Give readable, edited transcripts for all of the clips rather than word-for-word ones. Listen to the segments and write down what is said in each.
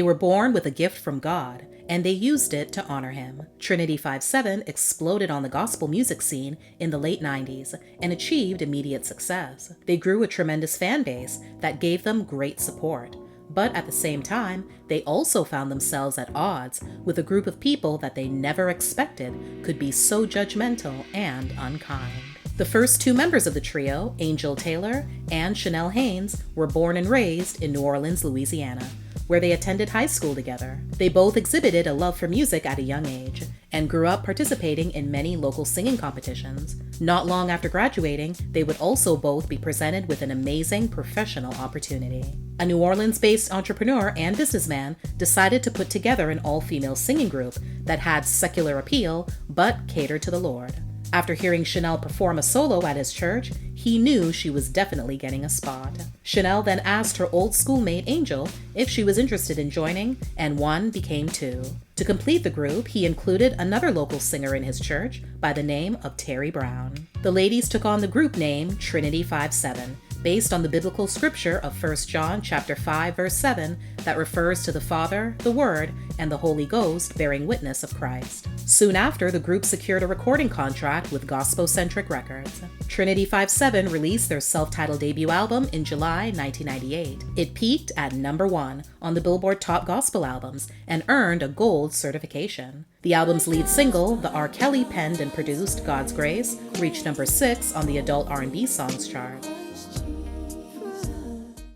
They were born with a gift from God, and they used it to honor him. Trin-i-tee 5-7 exploded on the gospel music scene in the late 90s and achieved immediate success. They grew a tremendous fan base that gave them great support. But at the same time, they also found themselves at odds with a group of people that they never expected could be so judgmental and unkind. The first two members of the trio, Angel Taylor and Chanel Haynes, were born and raised in New Orleans, Louisiana, where they attended high school together. They both exhibited a love for music at a young age and grew up participating in many local singing competitions. Not long after graduating, they would also both be presented with an amazing professional opportunity. A New Orleans-based entrepreneur and businessman decided to put together an all-female singing group that had secular appeal but catered to the Lord. After hearing Chanel perform a solo at his church, he knew she was definitely getting a spot. Chanel then asked her old schoolmate Angel if she was interested in joining, and one became two. To complete the group, he included another local singer in his church by the name of Terry Brown. The ladies took on the group name Trin-i-tee 5-7, based on the biblical scripture of 1 John chapter 5 verse 7 that refers to the Father, the Word, and the Holy Ghost bearing witness of Christ. Soon after, the group secured a recording contract with Gospel-Centric Records. Trin-i-tee 5-7 released their self-titled debut album in July 1998. It peaked at number 1 on the Billboard Top Gospel Albums and earned a gold certification. The album's lead single, the R. Kelly penned and produced God's Grace, reached number 6 on the adult R&B songs chart.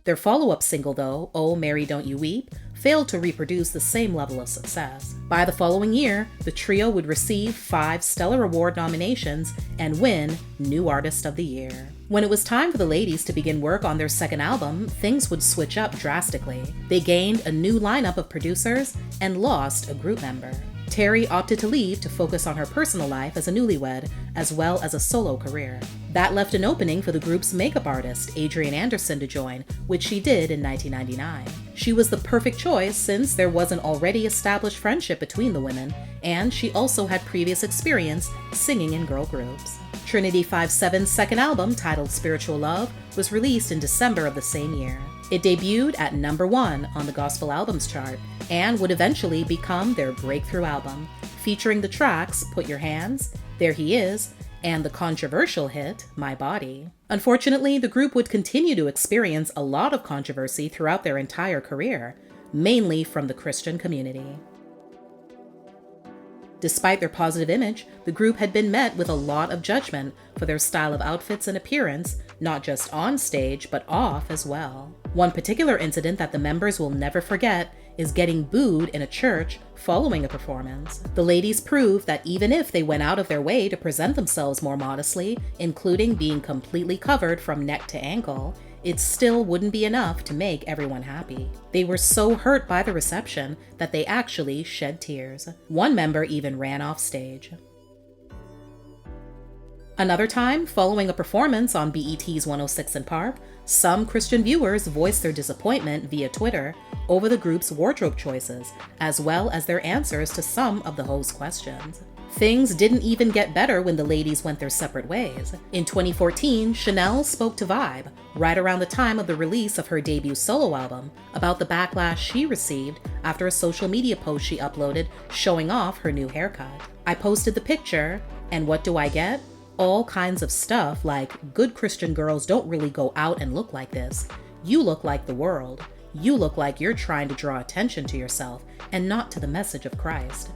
Their follow-up single, though, Oh Mary Don't You Weep, failed to reproduce the same level of success. By the following year, the trio would receive 5 Stellar Award nominations and win New Artist of the Year. When it was time for the ladies to begin work on their second album, things would switch up drastically. They gained a new lineup of producers and lost a group member. Terry opted to leave to focus on her personal life as a newlywed, as well as a solo career. That left an opening for the group's makeup artist, Adrienne Anderson, to join, which she did in 1999. She was the perfect choice since there was an already established friendship between the women, and she also had previous experience singing in girl groups. Trin-i-tee 5-7's second album, titled Spiritual Love, was released in December of the same year. It debuted at number 1 on the Gospel Albums chart and would eventually become their breakthrough album, featuring the tracks Put Your Hands, There He Is, and the controversial hit My Body. Unfortunately, the group would continue to experience a lot of controversy throughout their entire career, mainly from the Christian community. Despite their positive image, the group had been met with a lot of judgment for their style of outfits and appearance, not just on stage, but off as well. One particular incident that the members will never forget is getting booed in a church following a performance. The ladies proved that even if they went out of their way to present themselves more modestly, including being completely covered from neck to ankle, it still wouldn't be enough to make everyone happy. They were so hurt by the reception that they actually shed tears. One member even ran off stage. Another time, following a performance on BET's 106 & Park, some Christian viewers voiced their disappointment via Twitter over the group's wardrobe choices, as well as their answers to some of the host's questions. Things didn't even get better when the ladies went their separate ways. In 2014, Chanel spoke to Vibe, right around the time of the release of her debut solo album, about the backlash she received after a social media post she uploaded showing off her new haircut. I posted the picture, and what do I get? All kinds of stuff like, good Christian girls don't really go out and look like this. You look like the world. You look like you're trying to draw attention to yourself and not to the message of Christ.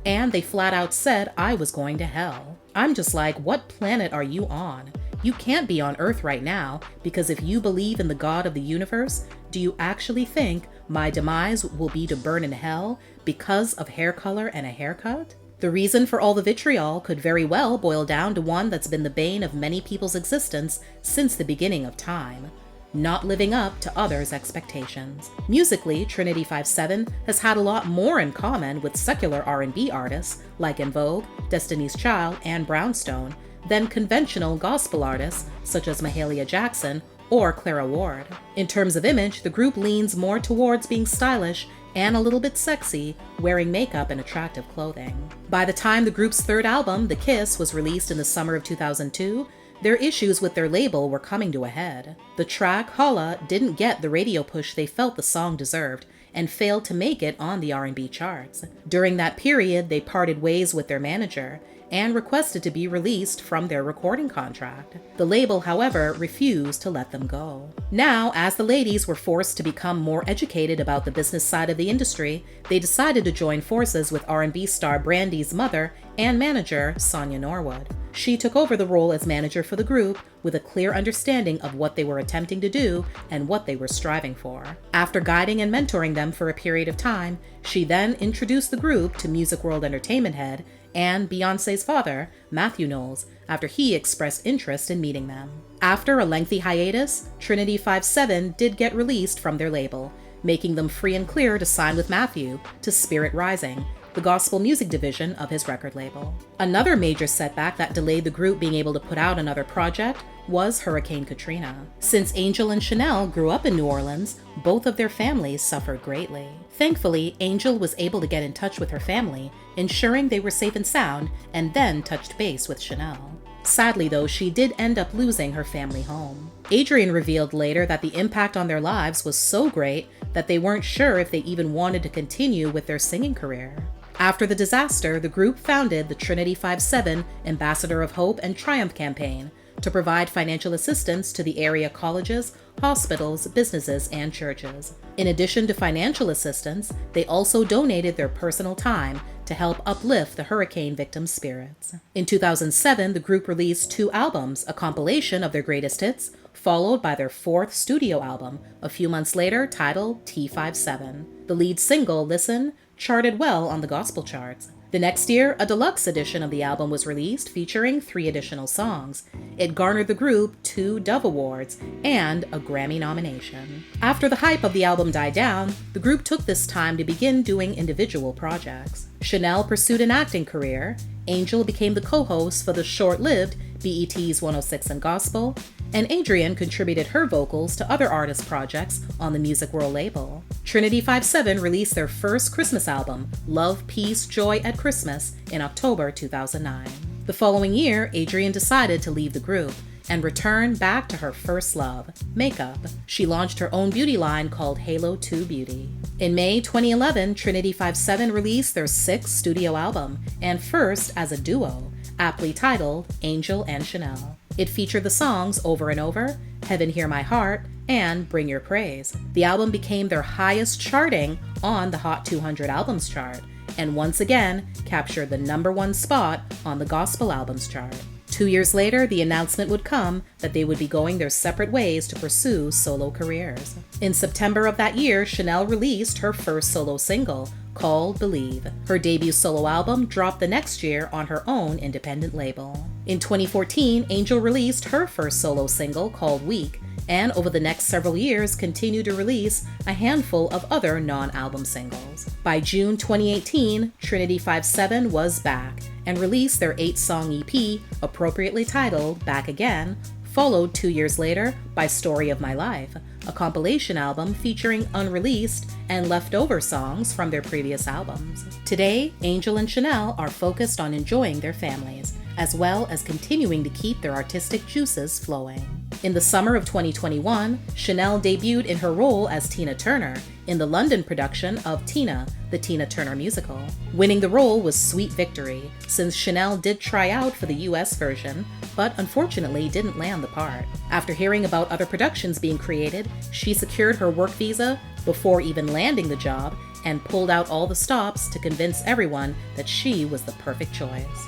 And they flat out said I was going to hell. I'm just like, what planet are you on? You can't be on Earth right now, because if you believe in the God of the universe, do you actually think my demise will be to burn in hell because of hair color and a haircut? The reason for all the vitriol could very well boil down to one that's been the bane of many people's existence since the beginning of time: not living up to others' expectations. Musically, Trin-i-tee 5-7 has had a lot more in common with secular R&B artists like En Vogue, Destiny's Child, and Brownstone than conventional gospel artists such as Mahalia Jackson or Clara Ward. In terms of image, the group leans more towards being stylish and a little bit sexy, wearing makeup and attractive clothing. By the time the group's third album, The Kiss, was released in the summer of 2002, their issues with their label were coming to a head. The track Holla didn't get the radio push they felt the song deserved, and failed to make it on the R&B charts. During that period, they parted ways with their manager and requested to be released from their recording contract. The label, however, refused to let them go. Now, as the ladies were forced to become more educated about the business side of the industry, they decided to join forces with R&B star Brandy's mother and manager, Sonia Norwood. She took over the role as manager for the group with a clear understanding of what they were attempting to do and what they were striving for. After guiding and mentoring them for a period of time, she then introduced the group to Music World Entertainment head and Beyoncé's father, Matthew Knowles, after he expressed interest in meeting them. After a lengthy hiatus, Trin-i-tee 57 did get released from their label, making them free and clear to sign with Matthew to Spirit Rising, the gospel music division of his record label. Another major setback that delayed the group being able to put out another project was Hurricane Katrina. Since Angel and Chanel grew up in New Orleans, both of their families suffered greatly. Thankfully, Angel was able to get in touch with her family, ensuring they were safe and sound, and then touched base with Chanel. Sadly, though, she did end up losing her family home. Adrian revealed later that the impact on their lives was so great that they weren't sure if they even wanted to continue with their singing career. After the disaster, the group founded the Trin-i-tee 57 Ambassador of Hope and Triumph campaign to provide financial assistance to the area colleges, hospitals, businesses, and churches. In addition to financial assistance, they also donated their personal time to help uplift the hurricane victims' spirits. In 2007, the group released 2 albums, a compilation of their greatest hits, followed by their 4th studio album, a few months later titled T57. The lead single, Listen, charted well on the gospel charts. The next year, a deluxe edition of the album was released featuring 3 additional songs. It garnered the group 2 Dove Awards and a Grammy nomination. After the hype of the album died down, the group took this time to begin doing individual projects. Chanel pursued an acting career, Angel became the co-host for the short-lived BET's 106 and Gospel, and Adrian contributed her vocals to other artist projects on the Music World label. Trin-i-tee 57 released their first Christmas album, Love, Peace, Joy at Christmas, in October 2009. The following year, Adrian decided to leave the group and return back to her first love, makeup. She launched her own beauty line called Halo 2 Beauty. In May 2011, Trin-i-tee 57 released their 6th studio album, and first as a duo, aptly titled Angel and Chanel. It featured the songs Over and Over, Heaven Hear My Heart, and Bring Your Praise. The album became their highest charting on the Hot 200 Albums chart, and once again captured the #1 spot on the Gospel Albums chart. 2 years later, the announcement would come that they would be going their separate ways to pursue solo careers. In September of that year, Chanel released her first solo single, called Believe. Her debut solo album dropped the next year on her own independent label. In 2014, Angel released her first solo single, called Weak, and over the next several years continued to release a handful of other non-album singles. By June 2018, Trin-i-tee 57 was back and released their 8-song EP, appropriately titled Back Again, followed 2 years later by Story of My Life, a compilation album featuring unreleased and leftover songs from their previous albums. Today, Angel and Chanel are focused on enjoying their families, as well as continuing to keep their artistic juices flowing. In the summer of 2021, Chanel debuted in her role as Tina Turner in the London production of Tina, the Tina Turner musical. Winning the role was sweet victory, since Chanel did try out for the US version, but unfortunately didn't land the part. After hearing about other productions being created, she secured her work visa before even landing the job and pulled out all the stops to convince everyone that she was the perfect choice.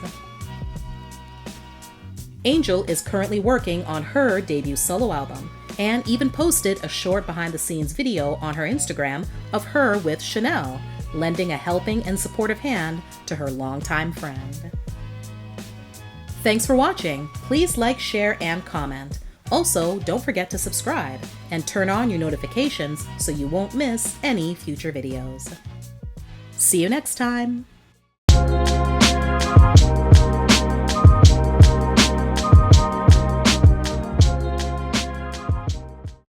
Angel is currently working on her debut solo album, and even posted a short behind-the-scenes video on her Instagram of her with Chanel, lending a helping and supportive hand to her longtime friend. Thanks for watching. Please like, share, and comment. Also, don't forget to subscribe and turn on your notifications so you won't miss any future videos. See you next time!